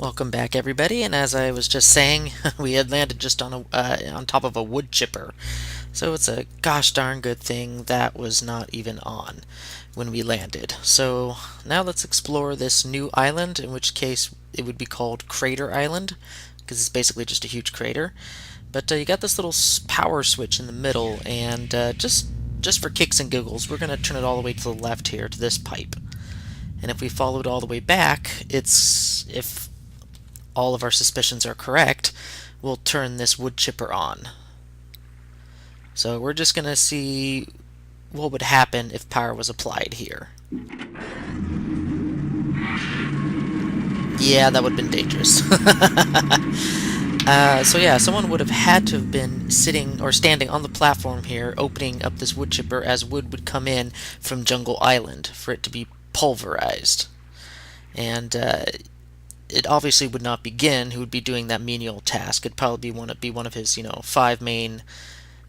Welcome back, everybody. And as I was just saying, we had landed just on top of a wood chipper. So it's a gosh darn good thing that was not even on when we landed. So now let's explore this new island, in which case it would be called Crater Island, because it's basically just a huge crater. But you got this little power switch in the middle, and just for kicks and giggles, we're going to turn it all the way to the left here to this pipe. And if we follow it all the way back, if all of our suspicions are correct, we'll turn this wood chipper on. So we're just going to see what would happen if power was applied here. Yeah, that would have been dangerous. So yeah, someone would have had to have been sitting or standing on the platform here, opening up this wood chipper as wood would come in from Jungle Island for it to be pulverized. And it obviously would not be Gin who would be doing that menial task. It'd probably be one of his, 5 main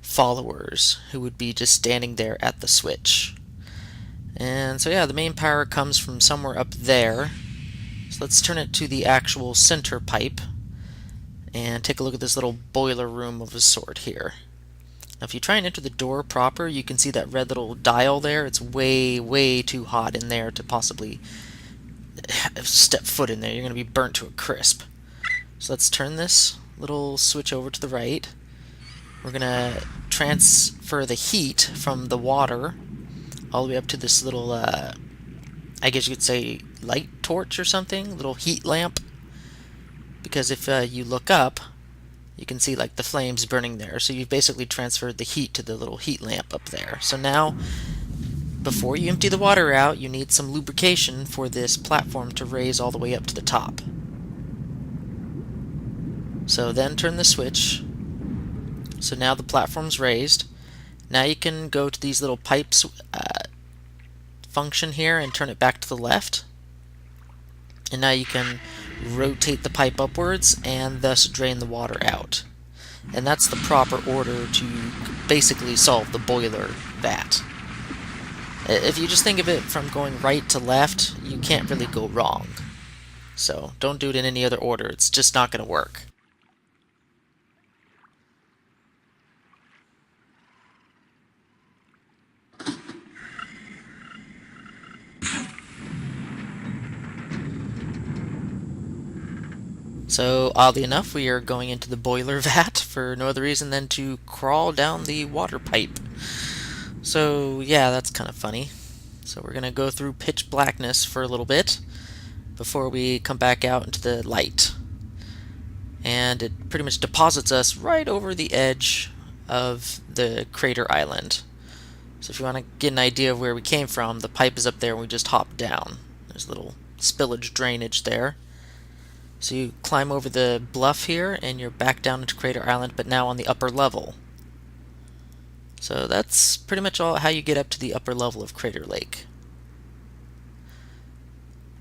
followers who would be just standing there at the switch. And so yeah, the main power comes from somewhere up there. So let's turn it to the actual center pipe and take a look at this little boiler room of a sort here. Now if you try and enter the door proper, you can see that red little dial there. It's way, way too hot in there to possibly step foot in there. You're going to be burnt to a crisp. So let's turn this little switch over to the right. We're going to transfer the heat from the water all the way up to this little, I guess you could say, light torch or something, little heat lamp. Because if you look up, you can see like the flames burning there. So you've basically transferred the heat to the little heat lamp up there. So now, before you empty the water out, you need some lubrication for this platform to raise all the way up to the top. So then turn the switch. So now the platform's raised. Now you can go to these little pipes function here and turn it back to the left. And now you can rotate the pipe upwards and thus drain the water out. And that's the proper order to basically solve the boiler vat. If you just think of it from going right to left, you can't really go wrong. So don't do it in any other order. It's just not going to work. So, oddly enough, we are going into the boiler vat for no other reason than to crawl down the water pipe. So, yeah, that's kind of funny. So we're going to go through pitch blackness for a little bit before we come back out into the light. And it pretty much deposits us right over the edge of the crater island. So if you want to get an idea of where we came from, the pipe is up there and we just hopped down. There's a little spillage drainage there. So you climb over the bluff here and you're back down into Crater Island, but now on the upper level. So that's pretty much all how you get up to the upper level of Crater Lake.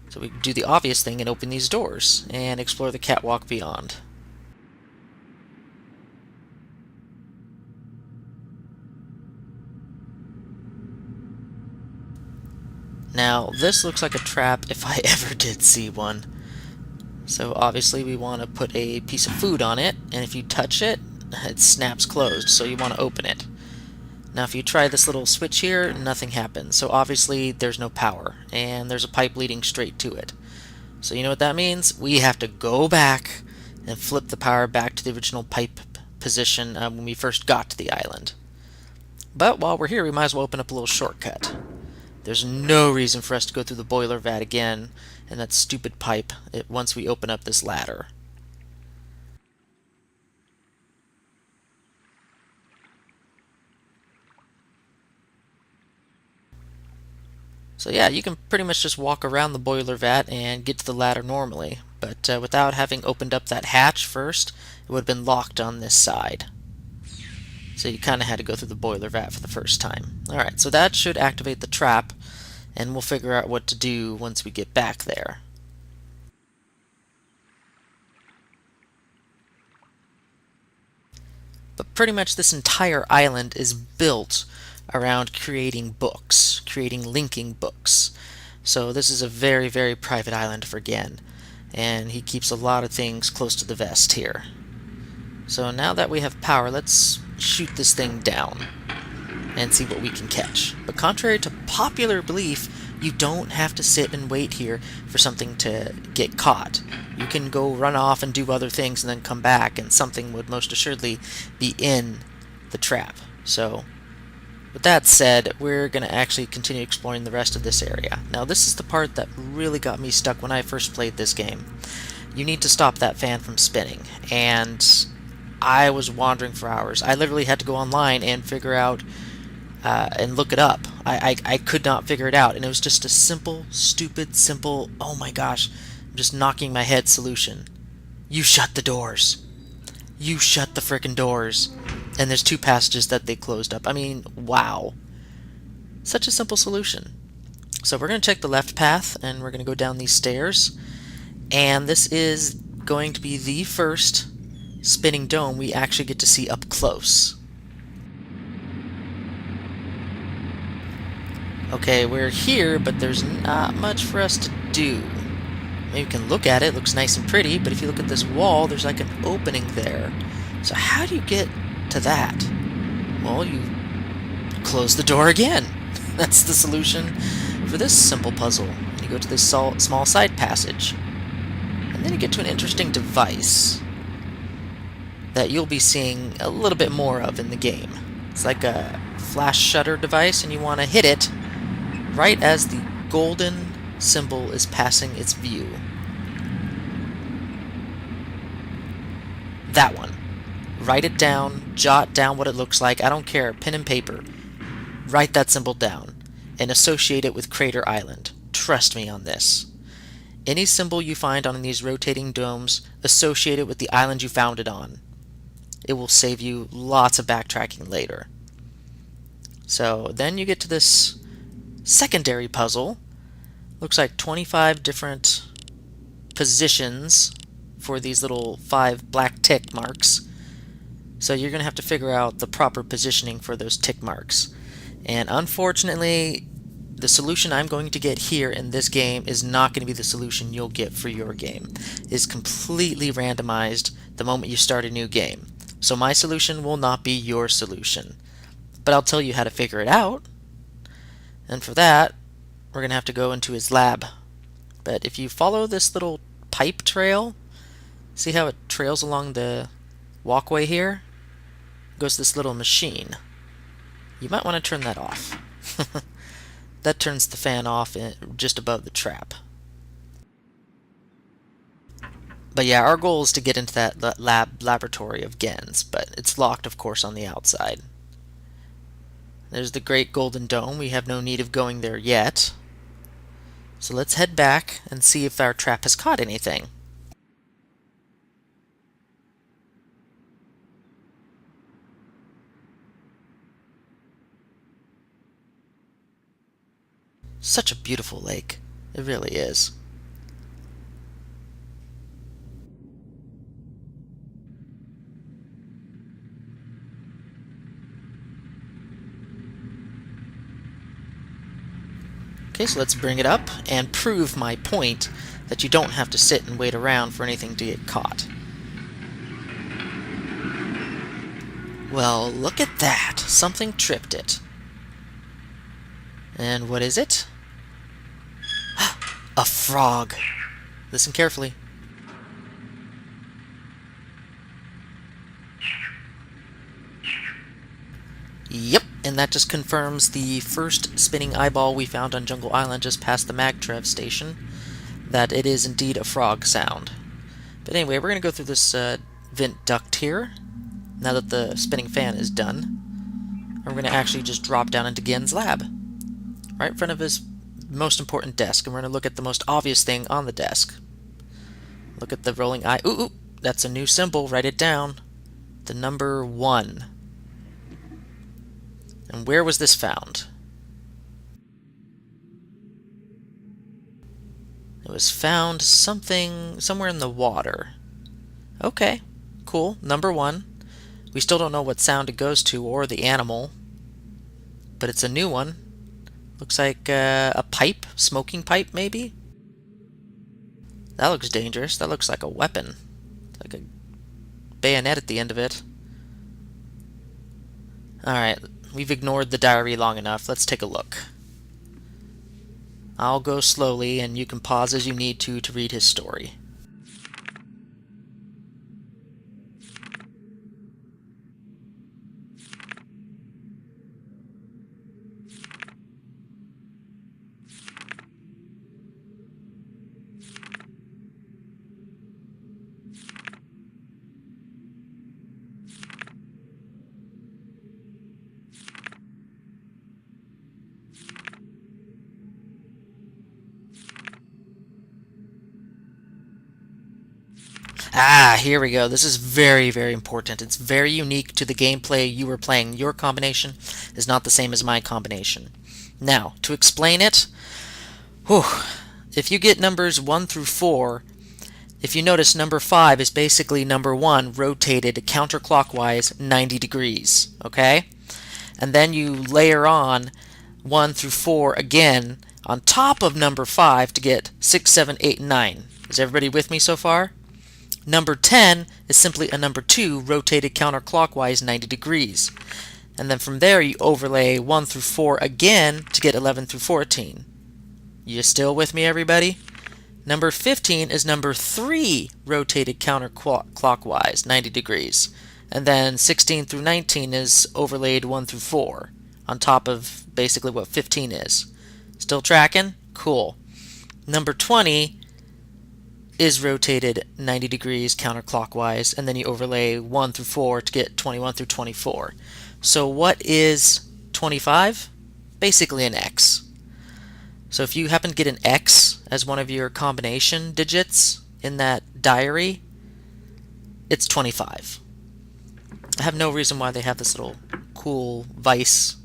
So we do the obvious thing and open these doors and explore the catwalk beyond. Now this looks like a trap if I ever did see one. So obviously we want to put a piece of food on it, and if you touch it, it snaps closed, so you want to open it. Now if you try this little switch here, nothing happens. So obviously there's no power, and there's a pipe leading straight to it. So you know what that means? We have to go back and flip the power back to the original pipe position when we first got to the island. But while we're here, we might as well open up a little shortcut. There's no reason for us to go through the boiler vat again and that stupid pipe once we open up this ladder. So yeah, you can pretty much just walk around the boiler vat and get to the ladder normally, but without having opened up that hatch first, it would have been locked on this side. So you kind of had to go through the boiler vat for the first time. Alright, so that should activate the trap, and we'll figure out what to do once we get back there. But pretty much this entire island is built around creating books, creating linking books. So this is a very, very private island for Gen. and he keeps a lot of things close to the vest here. So now that we have power, let's shoot this thing down and see what we can catch. But contrary to popular belief, you don't have to sit and wait here for something to get caught. You can go run off and do other things and then come back, and something would most assuredly be in the trap. So, with that said, we're going to actually continue exploring the rest of this area. Now, this is the part that really got me stuck when I first played this game. You need to stop that fan from spinning, and I was wandering for hours. I literally had to go online and figure out and look it up. I could not figure it out, and it was just a simple, stupid, simple, oh my gosh, I'm just knocking my head solution. You shut the doors. You shut the frickin' doors. And there's 2 passages that they closed up. I mean, wow. Such a simple solution. So we're going to check the left path, and we're going to go down these stairs. And this is going to be the first spinning dome we actually get to see up close. Okay, we're here, but there's not much for us to do. Maybe we can look at it. It looks nice and pretty, but if you look at this wall, there's like an opening there. So how do you get to that? Well, you close the door again. That's the solution for this simple puzzle. You go to this small side passage, and then you get to an interesting device that you'll be seeing a little bit more of in the game. It's like a flash shutter device, and you want to hit it right as the golden symbol is passing its view. That one. Write it down, jot down what it looks like, I don't care, pen and paper. Write that symbol down, and associate it with Crater Island. Trust me on this. Any symbol you find on these rotating domes, associate it with the island you found it on. It will save you lots of backtracking later. So then you get to this secondary puzzle. Looks like 25 different positions for these little 5 black tick marks. So you're going to have to figure out the proper positioning for those tick marks. And unfortunately, the solution I'm going to get here in this game is not going to be the solution you'll get for your game. It's completely randomized the moment you start a new game. So my solution will not be your solution. But I'll tell you how to figure it out. And for that, we're going to have to go into his lab. But if you follow this little pipe trail, see how it trails along the walkway here? Goes this little machine. You might want to turn that off. That turns the fan off just above the trap. But yeah, our goal is to get into that laboratory of Gens, but it's locked, of course, on the outside. There's the Great Golden Dome. We have no need of going there yet. So let's head back and see if our trap has caught anything. Such a beautiful lake. It really is. Okay, so let's bring it up and prove my point that you don't have to sit and wait around for anything to get caught. Well, look at that. Something tripped it. And what is it? A frog. Listen carefully. Yep, and that just confirms the first spinning eyeball we found on Jungle Island just past the Magtrev station, that it is indeed a frog sound. But anyway, we're going to go through this vent duct here, now that the spinning fan is done. And we're going to actually just drop down into Gen's lab, right in front of his most important desk, and we're going to look at the most obvious thing on the desk. Look at the rolling eye. Ooh, that's a new symbol. Write it down. The number 1. And where was this found? It was found somewhere in the water. Okay, cool. Number 1. We still don't know what sound it goes to or the animal, but it's a new one. Looks like a pipe, smoking pipe maybe? That looks dangerous. That looks like a weapon. Like a bayonet at the end of it. Alright, we've ignored the diary long enough. Let's take a look. I'll go slowly, and you can pause as you need to read his story. Ah, here we go. This is very, very important. It's very unique to the gameplay you were playing. Your combination is not the same as my combination. Now, to explain it, whew, if you get numbers 1 through 4, if you notice, number 5 is basically number 1 rotated counterclockwise 90 degrees, okay? And then you layer on 1 through 4 again on top of number 5 to get 6, 7, 8, and 9. Is everybody with me so far? Number 10 is simply a number 2 rotated counterclockwise 90 degrees. And then from there you overlay 1 through 4 again to get 11 through 14. You still with me, everybody? Number 15 is number 3 rotated counterclockwise 90 degrees. And then 16 through 19 is overlaid 1 through 4 on top of basically what 15 is. Still tracking? Cool. Number 20 is rotated 90 degrees counterclockwise, and then you overlay 1 through 4 to get 21 through 24. So what is 25? Basically an X. So if you happen to get an X as one of your combination digits in that diary, it's 25. I have no reason why they have this little cool vice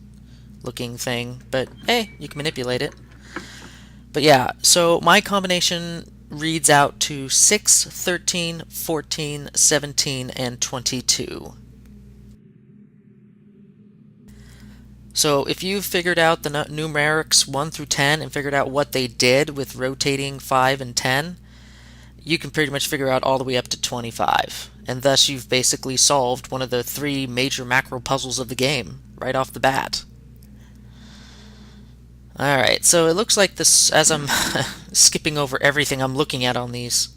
looking thing, but hey, you can manipulate it. But yeah, so my combination reads out to 6, 13, 14, 17, and 22. So if you've figured out the numerics 1 through 10 and figured out what they did with rotating 5 and 10, you can pretty much figure out all the way up to 25. And thus you've basically solved one of the 3 major macro puzzles of the game right off the bat. Alright, so it looks like this, as I'm skipping over everything I'm looking at on these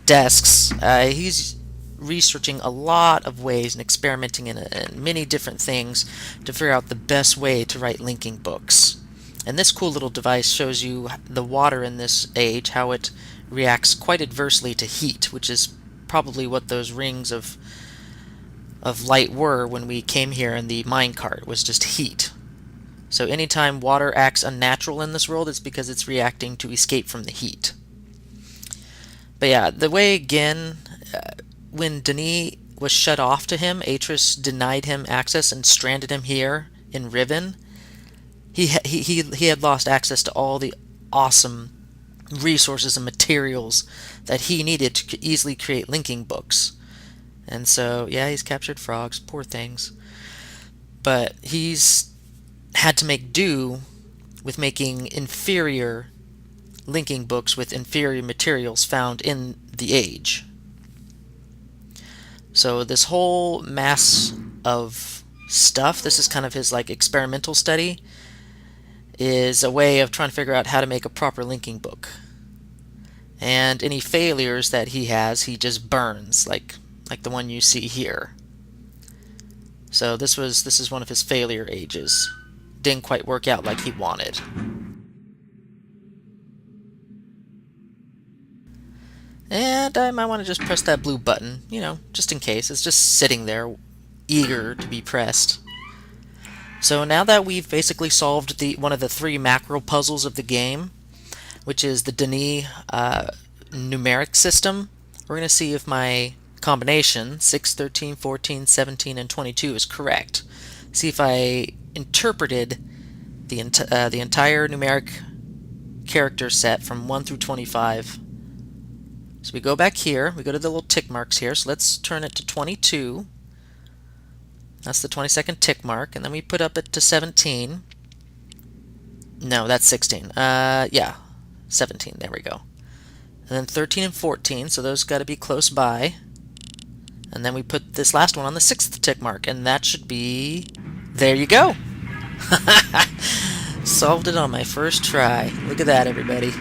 desks, he's researching a lot of ways and experimenting in many different things to figure out the best way to write linking books. And this cool little device shows you the water in this age, how it reacts quite adversely to heat, which is probably what those rings of light were when we came here in the minecart, was just heat. So anytime water acts unnatural in this world, it's because it's reacting to escape from the heat. But yeah, the way again, when Denis was shut off to him, Atris denied him access and stranded him here in Riven. He had lost access to all the awesome resources and materials that he needed to easily create linking books. And so, yeah, he's captured frogs, poor things. But he's had to make do with making inferior linking books with inferior materials found in the age. So this whole mass of stuff, this is kind of his like experimental study, is a way of trying to figure out how to make a proper linking book. And any failures that he has, he just burns, like the one you see here. So this is one of his failure ages. Didn't quite work out like he wanted. And I might want to just press that blue button, you know, just in case. It's just sitting there, eager to be pressed. So now that we've basically solved one of the 3 macro puzzles of the game, which is the Denis numeric system, we're going to see if my combination, 6, 13, 14, 17, and 22, is correct. See if I interpreted the entire numeric character set from 1 through 25. So we go back here, we go to the little tick marks here, so let's turn it to 22. That's the 22nd tick mark, and then we put up it to 17. No, that's 16. Yeah, 17, there we go. And then 13 and 14, so those got to be close by. And then we put this last one on the 6th tick mark, and that should be... There you go! Solved it on my first try. Look at that, everybody.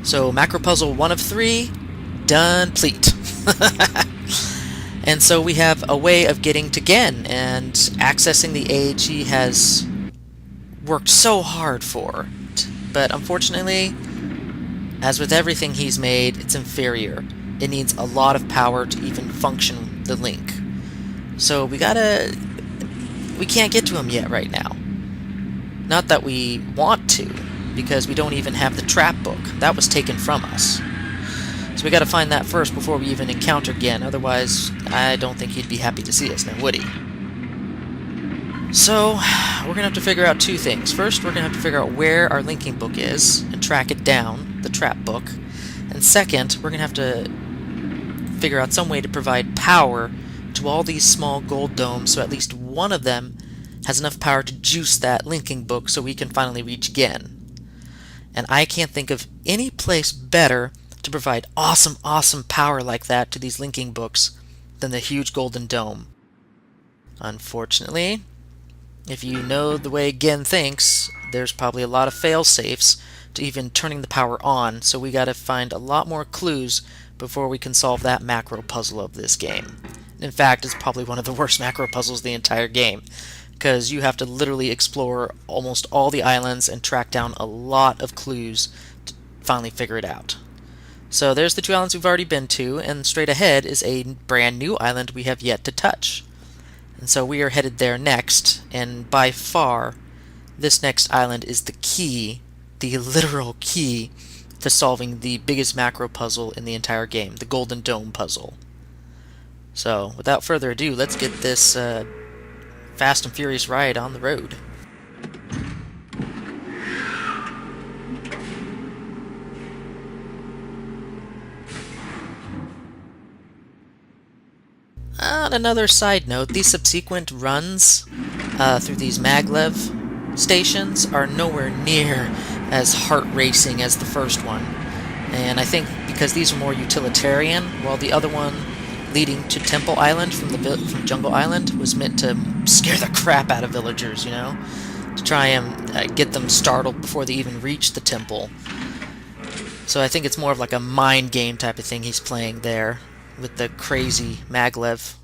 So, macro puzzle 1 of 3, done, complete. And so we have a way of getting to Gen and accessing the age he has worked so hard for. But unfortunately, as with everything he's made, it's inferior. It needs a lot of power to even function the link. So we can't get to him yet right now. Not that we want to, because we don't even have the trap book. That was taken from us. So we gotta find that first before we even encounter Gen, otherwise I don't think he'd be happy to see us now, would he? So, we're gonna have to figure out 2 things. First, we're gonna have to figure out where our linking book is, and track it down, the trap book. And second, we're gonna have to figure out some way to provide power to all these small gold domes, so at least one of them has enough power to juice that linking book so we can finally reach Gen. And I can't think of any place better to provide awesome power like that to these linking books than the huge golden dome. Unfortunately, if you know the way Gen thinks, there's probably a lot of fail-safes to even turning the power on, so we gotta find a lot more clues before we can solve that macro puzzle of this game. In fact, it's probably one of the worst macro puzzles of the entire game, because you have to literally explore almost all the islands and track down a lot of clues to finally figure it out. So there's the 2 islands we've already been to, and straight ahead is a brand new island we have yet to touch. And so we are headed there next, and by far, this next island is the key, the literal key, to solving the biggest macro puzzle in the entire game, the Golden Dome puzzle. So, without further ado, let's get this fast and furious ride on the road. On another side note, these subsequent runs through these maglev stations are nowhere near as heart-racing as the first one. And I think because these are more utilitarian, while the other one leading to Temple Island from Jungle Island was meant to scare the crap out of villagers, you know? To try and get them startled before they even reach the temple. So I think it's more of like a mind game type of thing he's playing there, with the crazy maglev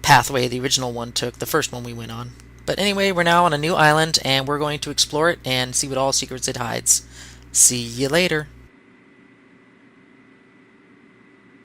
pathway the original one took, the first one we went on. But anyway, we're now on a new island, and we're going to explore it and see what all secrets it hides. See you later.